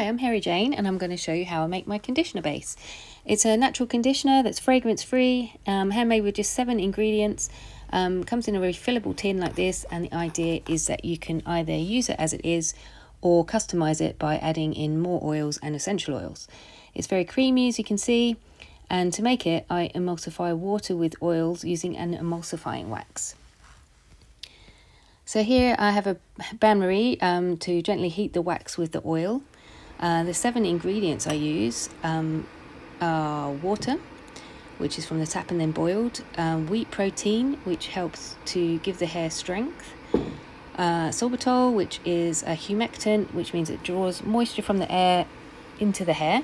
Hi, I'm Hairy Jayne and I'm going to show you how I make my conditioner base. It's a natural conditioner that's fragrance free, handmade with just 7 ingredients, comes in a refillable tin like this, and the idea is that you can either use it as it is or customize it by adding in more oils and essential oils. It's very creamy, as you can see, and to make it I emulsify water with oils using an emulsifying wax. So here I have a bain-marie to gently heat the wax with the oil. The 7 ingredients I use are water, which is from the tap and then boiled, wheat protein, which helps to give the hair strength, sorbitol, which is a humectant, which means it draws moisture from the air into the hair.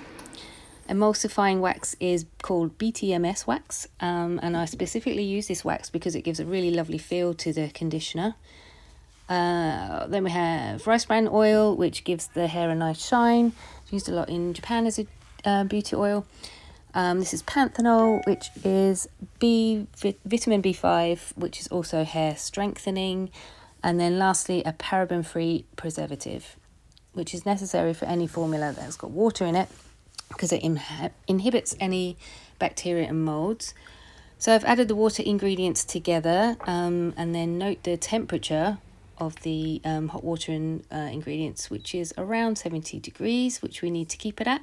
Emulsifying wax is called BTMS wax, and I specifically use this wax because it gives a really lovely feel to the conditioner. Then we have rice bran oil, which gives the hair a nice shine. It's used a lot in Japan as a beauty oil. This is panthenol, which is vitamin B5, which is also hair strengthening. And then lastly, a paraben-free preservative, which is necessary for any formula that's got water in it because it inhibits any bacteria and molds. So I've added the water ingredients together, and then note the temperature of the hot water and ingredients, which is around 70 degrees, which we need to keep it at.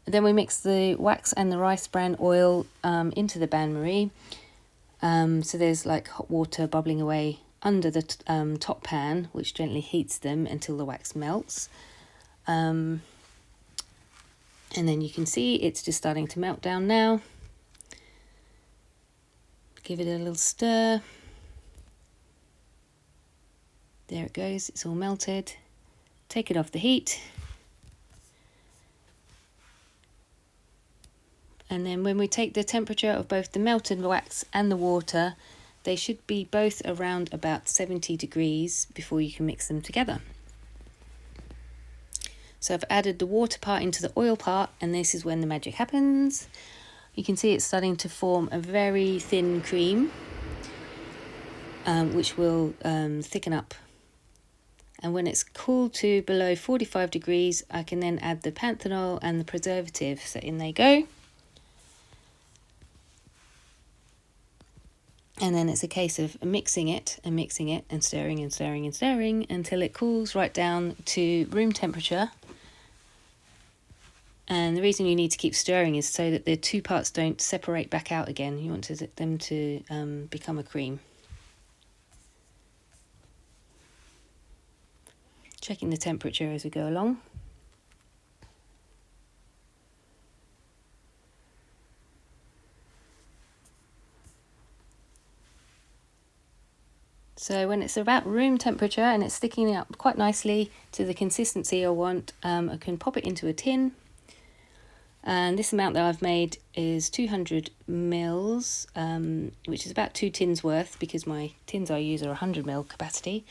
Then we mix the wax and the rice bran oil into the bain-marie. So there's like hot water bubbling away under the top pan, which gently heats them until the wax melts. And then you can see it's just starting to melt down now. Give it a little stir. There it goes, it's all melted. Take it off the heat. And then when we take the temperature of both the melted wax and the water, they should be both around about 70 degrees before you can mix them together. So I've added the water part into the oil part, and this is when the magic happens. You can see it's starting to form a very thin cream, which will thicken up. And when it's cooled to below 45 degrees, I can then add the panthenol and the preservative. So in they go. And then it's a case of mixing it and stirring and stirring and stirring until it cools right down to room temperature. And the reason you need to keep stirring is so that the two parts don't separate back out again. You want them to become a cream. Checking the temperature as we go along. So when it's about room temperature and it's sticking up quite nicely to the consistency I want, I can pop it into a tin. And this amount that I've made is 200 mils, which is about 2 tins worth because my tins I use are 100 ml capacity.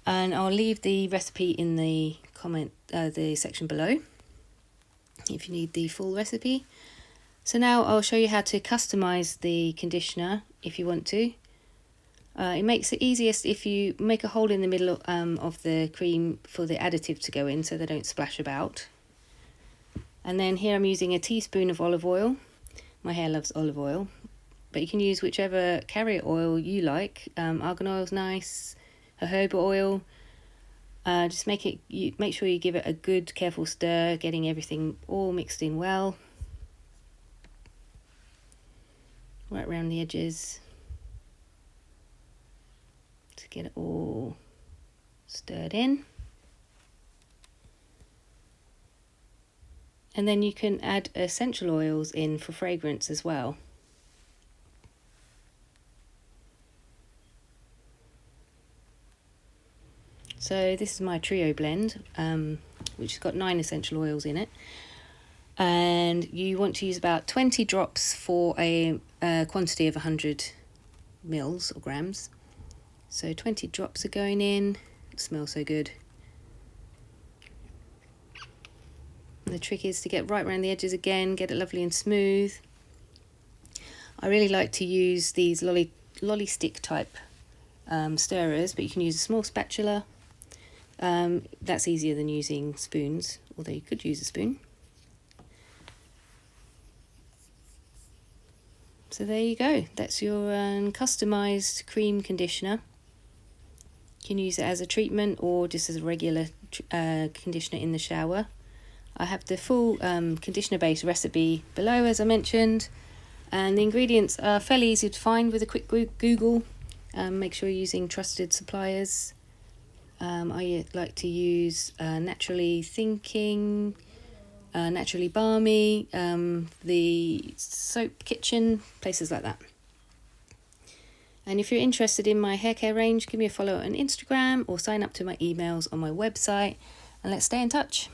And I'll leave the recipe in the the section below if you need the full recipe. So now I'll show you how to customize the conditioner if you want to. It makes it easiest if you make a hole in the middle of the cream for the additive to go in so they don't splash about. And then here I'm using a teaspoon of olive oil. My hair loves olive oil, but you can use whichever carrier oil you like. Argan oil is nice. Jojoba oil. Just make sure you give it a good careful stir, getting everything all mixed in well, right around the edges to get it all stirred in. And then you can add essential oils in for fragrance as well. So this is my trio blend, which has got 9 essential oils in it. And you want to use about 20 drops for a quantity of 100 mils or grams. So 20 drops are going in. It smells so good. And the trick is to get right around the edges again, get it lovely and smooth. I really like to use these lolly stick type stirrers, but you can use a small spatula. That's easier than using spoons, although you could use a spoon. So there you go, that's your customised cream conditioner. You can use it as a treatment or just as a regular conditioner in the shower. I have the full conditioner base recipe below, as I mentioned, and the ingredients are fairly easy to find with a quick Google. Make sure you're using trusted suppliers. I like to use Naturally Thinking, Naturally Balmy, the Soap Kitchen, places like that. And if you're interested in my hair care range, give me a follow on Instagram or sign up to my emails on my website, and let's stay in touch.